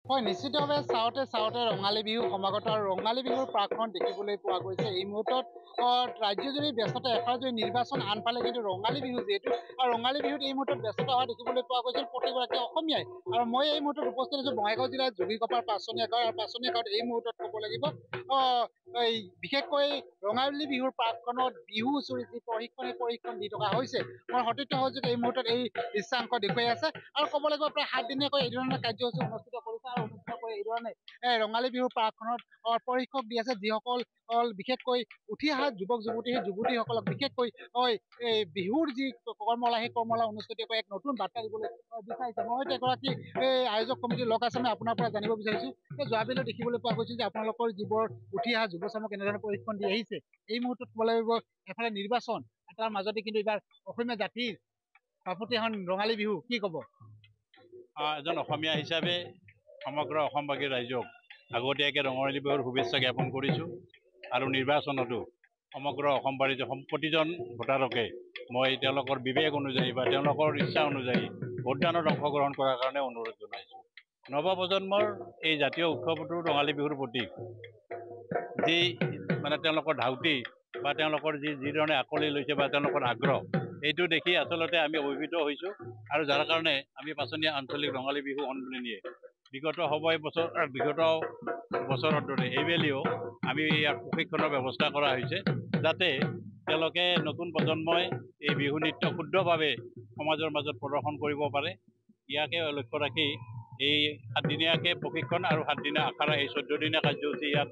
হয়, নিশ্চিতভাৱে চাওঁতে চাওঁতে ৰঙালী বিহু সমাগত আৰু ৰঙালী বিহুৰ প্ৰাকখন দেখিবলৈ পোৱা গৈছে। এই মুহূৰ্তত ৰাজ্যজুৰি ব্যস্ততা এফালে নিৰ্বাচন, আনফালে কিন্তু ৰঙালী বিহু যিহেতু আৰু ৰঙালী বিহুত এই মুহূৰ্তত ব্যস্ততা হোৱা দেখিবলৈ পোৱা গৈছিল প্ৰতিগৰাকী অসমীয়াই। আৰু মই এই মুহূৰ্তত উপস্থিত হৈছোঁ বঙাইগাঁও জিলাৰ যোগীঘোপাৰ পাঁচনীয়া গাঁও আৰু পাঁচনীয়া গাঁৱত এই মুহূৰ্তত ক'ব লাগিব এই বিশেষকৈ ৰঙালী বিহুৰ প্ৰাকখনত বিহু চুৰি যি প্ৰশিক্ষণ দি থকা হৈছে। মই সতীৰ্থ সহযোগ এই মুহূৰ্তত এই দৃশ্যাংশ দেখুৱাই আছে আৰু ক'ব লাগিব প্ৰায় 7 দিনীয়াকৈ এই ধৰণৰ কাৰ্যসূচী অনুষ্ঠিত কৰিছে আৰু অনুষ্ঠিত কৰি এই ধৰণে ৰঙালী বিহুৰ প্ৰাকখনত প্ৰশিক্ষক দি আছে, যিসকল বিশেষকৈ উঠি অহা যুৱক যুৱতী, সেই যুৱতীসকলক বিশেষকৈ এই বিহুৰ যি কৰ্মশালা, সেই কৰ্মশালা অনুষ্ঠিত কৰি এক নতুন বাৰ্তা দিবলৈ বিচাৰিছে। মই হয়তো এগৰাকী এই আয়োজক কমিটিৰ লগ আছে, মই আপোনাৰ পৰা জানিব বিচাৰিছোঁ যে যোৱাবেলি দেখিবলৈ পোৱা গৈছিল যে আপোনালোকৰ যিবোৰ উঠি অহা যুৱচামক এনেধৰণে প্ৰশিক্ষণ দি আহিছে। এই মুহূৰ্তত ক'ব লাগিব এফালে নিৰ্বাচন, তাৰ মাজতে কিন্তু এইবাৰ অসমীয়া জাতিৰ বাপতি এখন ৰঙালী বিহু, কি ক'ব? এজন অসমীয়া হিচাপে সমগ্ৰ অসমবাসী ৰাইজক আগতীয়াকৈ ৰঙালী বিহুৰ শুভেচ্ছা জ্ঞাপন কৰিছোঁ আৰু নিৰ্বাচনতো সমগ্ৰ অসমবাসী প্ৰতিজন ভোটাৰকে মই তেওঁলোকৰ বিবেক অনুযায়ী বা তেওঁলোকৰ ইচ্ছা অনুযায়ী ভোটদানত অংশগ্ৰহণ কৰাৰ কাৰণে অনুৰোধ জনাইছোঁ। নৱপ্ৰজন্মৰ এই জাতীয় উৎসৱটো ৰঙালী বিহুৰ প্ৰতীক, যি মানে তেওঁলোকৰ ধাউতি বা তেওঁলোকৰ যিধৰণে আকোৱালি লৈছে বা তেওঁলোকৰ আগ্ৰহ, এইটো দেখি আচলতে আমি অভিভূত হৈছোঁ আৰু যাৰ কাৰণে আমি পাঁচনীয়া আঞ্চলিক ৰঙালী বিহু সন্মিলনীয়ে বিগত বছৰৰ দৰে এইবেলিও আমি ইয়াত প্ৰশিক্ষণৰ ব্যৱস্থা কৰা হৈছে, যাতে তেওঁলোকে নতুন প্ৰজন্মই এই বিহু নৃত্য শুদ্ধভাৱে সমাজৰ মাজত প্ৰদৰ্শন কৰিব পাৰে। ইয়াকে লক্ষ্য ৰাখি এই 7 দিনীয়াকৈ প্ৰশিক্ষণ আৰু 7 দিনীয়া আখৰা, এই 14 দিনীয়া কাৰ্যসূচী ইয়াত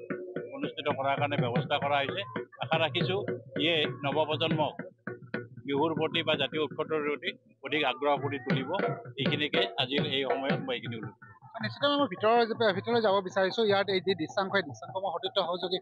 অনুষ্ঠিত কৰাৰ কাৰণে ব্যৱস্থা কৰা হৈছে। আশা ৰাখিছোঁ ইয়ে নৱপ্ৰজন্মক বিহুৰ প্ৰতি বা জাতীয় উৎসৱটোৰ প্ৰতি অধিক আগ্ৰহ কৰি তুলিব। এইখিনিকে আজিৰ এই সময়ত মই এইখিনি উল্লেখ কৰিছোঁ। নিশ্চিতভাৱে মই ভিতৰলৈ যাব বিচাৰিছোঁ। ইয়াত এই যি দৃশ্যাংশ, এই দৃশ্যাংশ মই সতীৰ্থ সহযোগী